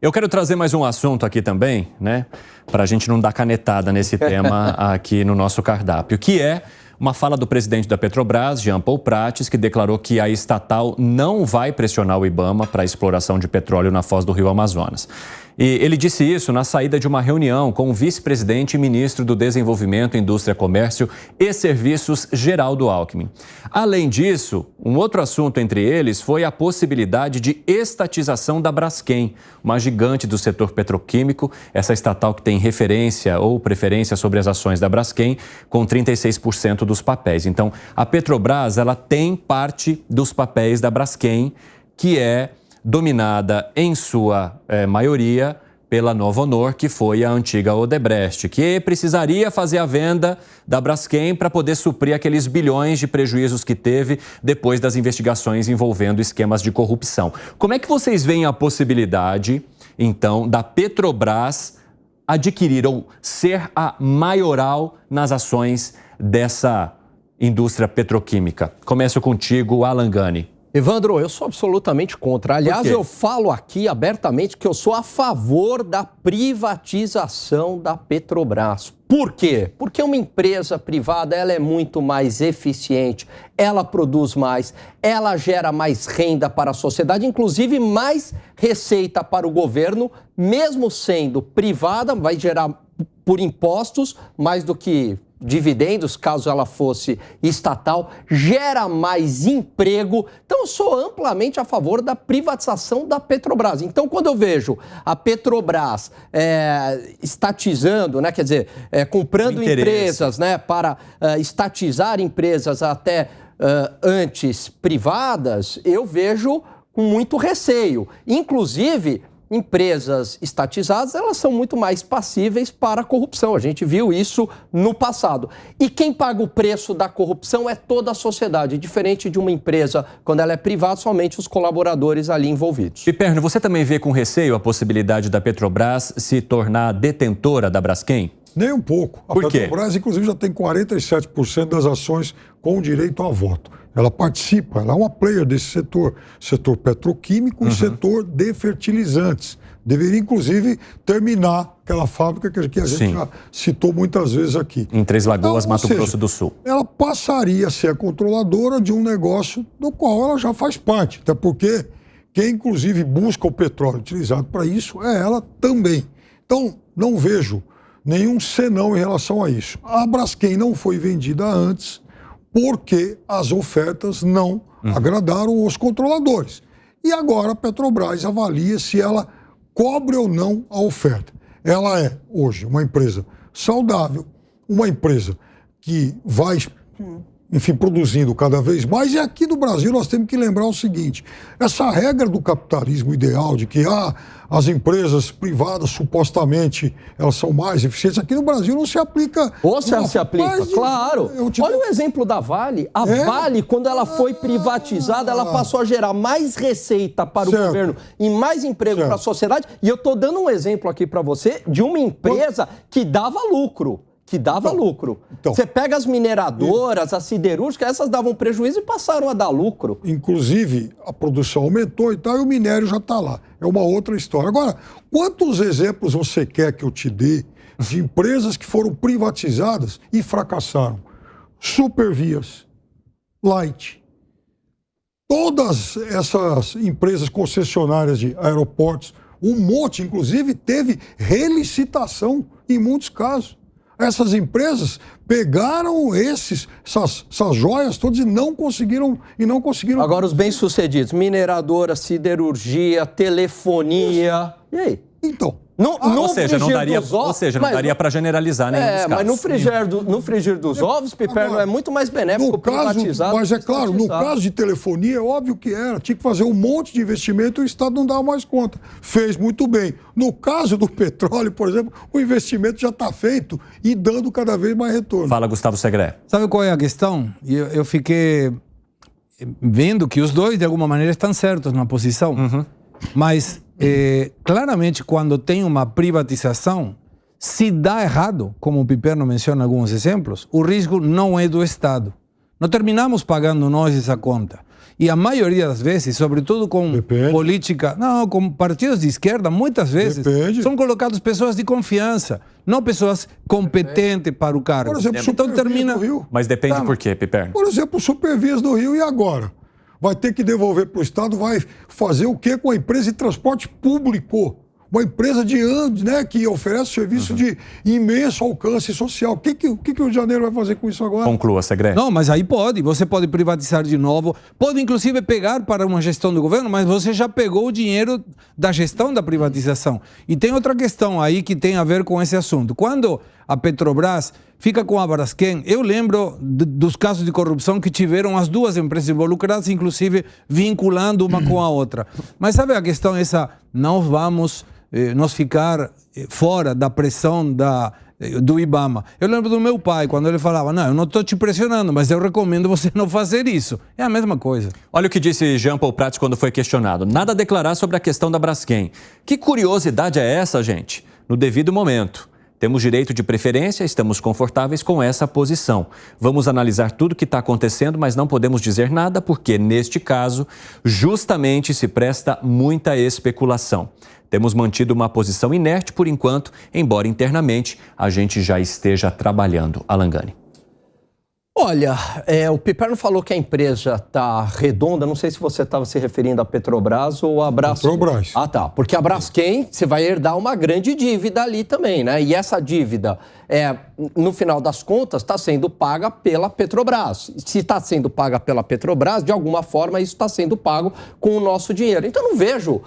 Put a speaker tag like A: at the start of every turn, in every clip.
A: Eu quero trazer mais um assunto aqui também, né? Para a gente não dar canetada nesse tema aqui no nosso cardápio, que é uma fala do presidente da Petrobras, Jean Paul Prates, que declarou que a estatal não vai pressionar o IBAMA para a exploração de petróleo na foz do Rio Amazonas. E ele disse isso na saída de uma reunião com o vice-presidente e ministro do Desenvolvimento, Indústria, Comércio e Serviços, Geraldo Alckmin. Além disso, um outro assunto entre eles foi a possibilidade de estatização da Braskem, uma gigante do setor petroquímico, essa estatal que tem referência ou preferência sobre as ações da Braskem, com 36% dos papéis. Então, a Petrobras, ela tem parte dos papéis da Braskem, que é dominada em sua maioria pela Nova Honor, que foi a antiga Odebrecht, que precisaria fazer a venda da Braskem para poder suprir aqueles bilhões de prejuízos que teve depois das investigações envolvendo esquemas de corrupção. Como é que vocês veem a possibilidade, então, da Petrobras adquirir ou ser a maioral nas ações dessa indústria petroquímica? Começo contigo, Alan Gani.
B: Evandro, eu sou absolutamente contra. Aliás, eu falo aqui abertamente que eu sou a favor da privatização da Petrobras. Por quê? Porque uma empresa privada, ela é muito mais eficiente, ela produz mais, ela gera mais renda para a sociedade, inclusive mais receita para o governo, mesmo sendo privada, vai gerar por impostos mais do que dividendos, caso ela fosse estatal, gera mais emprego. Então, eu sou amplamente a favor da privatização da Petrobras. Então, quando eu vejo a Petrobras estatizando, né, quer dizer, comprando empresas, né, para estatizar empresas até antes privadas, eu vejo com muito receio. Inclusive, empresas estatizadas, elas são muito mais passíveis para a corrupção. A gente viu isso no passado. E quem paga o preço da corrupção é toda a sociedade, diferente de uma empresa, quando ela é privada, somente os colaboradores ali envolvidos.
A: Piperno, você também vê com receio a possibilidade da Petrobras se tornar detentora da Braskem?
C: Nem um pouco. A Petrobras, inclusive, já tem 47% das ações com direito a voto. Ela participa, ela é uma player desse setor petroquímico e setor de fertilizantes. Deveria, inclusive, terminar aquela fábrica que a gente já citou muitas vezes aqui.
A: Em Três Lagoas, Mato Grosso do Sul.
C: Ela passaria a ser a controladora de um negócio do qual ela já faz parte. Até porque quem, inclusive, busca o petróleo utilizado para isso é ela também. Então, não vejo nenhum senão em relação a isso. A Braskem não foi vendida antes porque as ofertas não agradaram os controladores. E agora a Petrobras avalia se ela cobre ou não a oferta. Ela é, hoje, uma empresa saudável, uma empresa que vai, enfim, produzindo cada vez mais. E aqui no Brasil nós temos que lembrar o seguinte, essa regra do capitalismo ideal de que as empresas privadas supostamente elas são mais eficientes, aqui no Brasil não se aplica.
B: Ou se aplica, claro. Olha o exemplo da Vale. A Vale, quando ela foi privatizada, ela passou a gerar mais receita para o governo e mais emprego para a sociedade. E eu estou dando um exemplo aqui para você de uma empresa que dava lucro. Você pega as mineradoras, as siderúrgicas, essas davam prejuízo e passaram a dar lucro.
C: Inclusive, a produção aumentou e tal, e o minério já está lá. É uma outra história. Agora, quantos exemplos você quer que eu te dê de empresas que foram privatizadas e fracassaram? Supervias, Light, todas essas empresas concessionárias de aeroportos, um monte, inclusive, teve relicitação em muitos casos. Essas empresas pegaram essas joias todas e não conseguiram.
B: Agora os bem-sucedidos, mineradora, siderurgia, telefonia. E aí?
C: Então.
A: Ou seja, não daria para generalizar nenhum dos casos.
B: Mas no frigir dos ovos, Piperno, é muito mais benéfico privatizar.
C: Mas é claro, no caso de telefonia, é óbvio que era. Tinha que fazer um monte de investimento e o Estado não dava mais conta. Fez muito bem. No caso do petróleo, por exemplo, o investimento já está feito e dando cada vez mais retorno.
A: Fala, Gustavo Segré.
D: Sabe qual é a questão? Eu fiquei vendo que os dois, de alguma maneira, estão certos na posição. Mas, claramente, quando tem uma privatização, se dá errado, como o Piperno menciona alguns exemplos, o risco não é do Estado. Não terminamos pagando nós essa conta. E a maioria das vezes, sobretudo com política, não, com partidos de esquerda, muitas vezes são colocadas pessoas de confiança, não pessoas competentes para o cargo.
C: Por exemplo, então termina.
A: Mas depende por quê, Piperno?
C: Por exemplo, o Supervias do Rio, e agora? Vai ter que devolver para o Estado, vai fazer o quê com a empresa de transporte público? Uma empresa de anos, né, que oferece serviço de imenso alcance social. O que o Rio de Janeiro vai fazer com isso agora?
A: Conclua, Segré.
D: Não, mas aí pode. Você pode privatizar de novo. Pode, inclusive, pegar para uma gestão do governo, mas você já pegou o dinheiro da gestão da privatização. E tem outra questão aí que tem a ver com esse assunto. Quando a Petrobras fica com a Braskem, eu lembro dos casos de corrupção que tiveram as duas empresas involucradas, inclusive vinculando uma com a outra. Mas sabe a questão essa? Não vamos nos ficar fora da pressão do IBAMA. Eu lembro do meu pai, quando ele falava, não, eu não estou te pressionando, mas eu recomendo você não fazer isso. É a mesma coisa.
A: Olha o que disse Jean Paul Prats quando foi questionado. Nada a declarar sobre a questão da Braskem. Que curiosidade é essa, gente? No devido momento. Temos direito de preferência, estamos confortáveis com essa posição. Vamos analisar tudo o que está acontecendo, mas não podemos dizer nada porque, neste caso, justamente se presta muita especulação. Temos mantido uma posição inerte por enquanto, embora internamente a gente já esteja trabalhando. Alan Gani.
B: Olha, o Piperno falou que a empresa está redonda, não sei se você estava se referindo à Petrobras ou à Braskem.
C: Petrobras.
B: Ah, tá, porque a Braskem, você vai herdar uma grande dívida ali também, né? E essa dívida, no final das contas, está sendo paga pela Petrobras. Se está sendo paga pela Petrobras, de alguma forma isso está sendo pago com o nosso dinheiro. Então, não vejo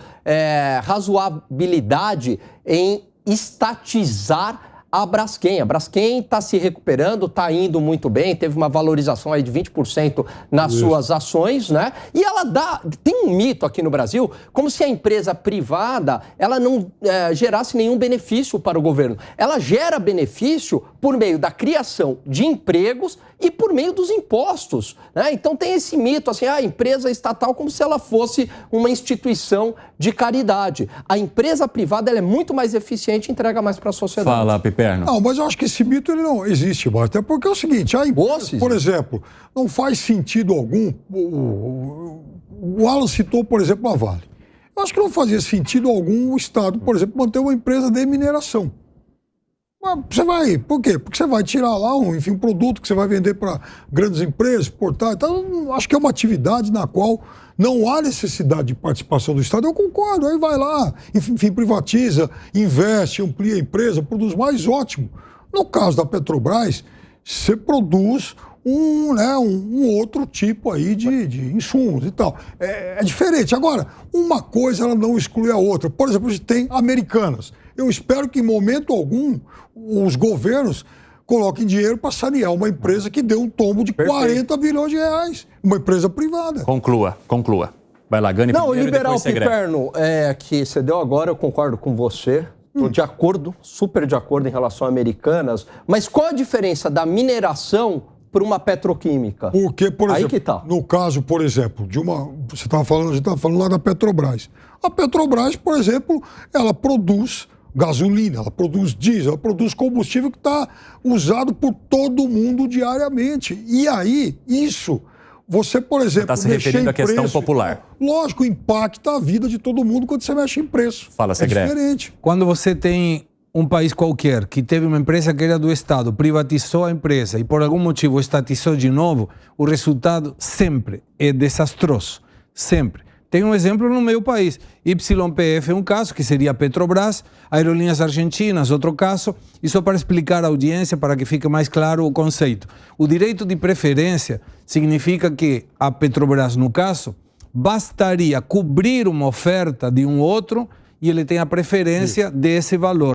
B: razoabilidade em estatizar a Braskem. A Braskem está se recuperando, está indo muito bem, teve uma valorização aí de 20% nas suas ações, né? E ela tem um mito aqui no Brasil, como se a empresa privada, ela não gerasse nenhum benefício para o governo. Ela gera benefício por meio da criação de empregos e por meio dos impostos, né? Então tem esse mito, assim, a empresa estatal como se ela fosse uma instituição de caridade. A empresa privada, ela é muito mais eficiente e entrega mais para a sociedade.
A: Fala, Piperno.
C: Não, mas eu acho que esse mito ele não existe mais. Até porque é o seguinte, a empresa, por exemplo, não faz sentido algum. O Alan citou, por exemplo, a Vale. Eu acho que não fazia sentido algum o Estado, por exemplo, manter uma empresa de mineração. Mas você vai, por quê? Porque você vai tirar lá um produto que você vai vender para grandes empresas, exportar. Então, acho que é uma atividade na qual não há necessidade de participação do Estado. Eu concordo, aí vai lá, enfim, privatiza, investe, amplia a empresa, produz mais, ótimo. No caso da Petrobras, você produz um outro tipo aí de insumos e tal. É diferente. Agora, uma coisa ela não exclui a outra. Por exemplo, a gente tem Americanas. Eu espero que em momento algum os governos coloquem dinheiro para sanear uma empresa que deu um tombo de 40 bilhões de reais. Uma empresa privada.
A: Conclua. Vai lá, Gani,
B: primeiro, o liberal Piperno, que você deu agora, eu concordo com você. Estou de acordo, super de acordo em relação a Americanas. Mas qual a diferença da mineração para uma petroquímica?
C: Porque, por exemplo, no caso, por exemplo, a gente estava falando lá da Petrobras. A Petrobras, por exemplo, ela produz gasolina, ela produz diesel, ela produz combustível que está usado por todo mundo diariamente. E aí, isso, você, por exemplo,
A: está se referindo à questão popular.
C: Lógico, impacta a vida de todo mundo quando você mexe em preço.
A: Fala, Segré.
C: É diferente.
D: Quando você tem um país qualquer que teve uma empresa que era do Estado, privatizou a empresa e por algum motivo estatizou de novo, o resultado sempre é desastroso. Sempre. Tem um exemplo no meu país. YPF é um caso, que seria a Petrobras, Aerolíneas Argentinas, outro caso. E só para explicar à audiência, para que fique mais claro o conceito. O direito de preferência significa que a Petrobras, no caso, bastaria cobrir uma oferta de um outro e ele tem a preferência desse valor.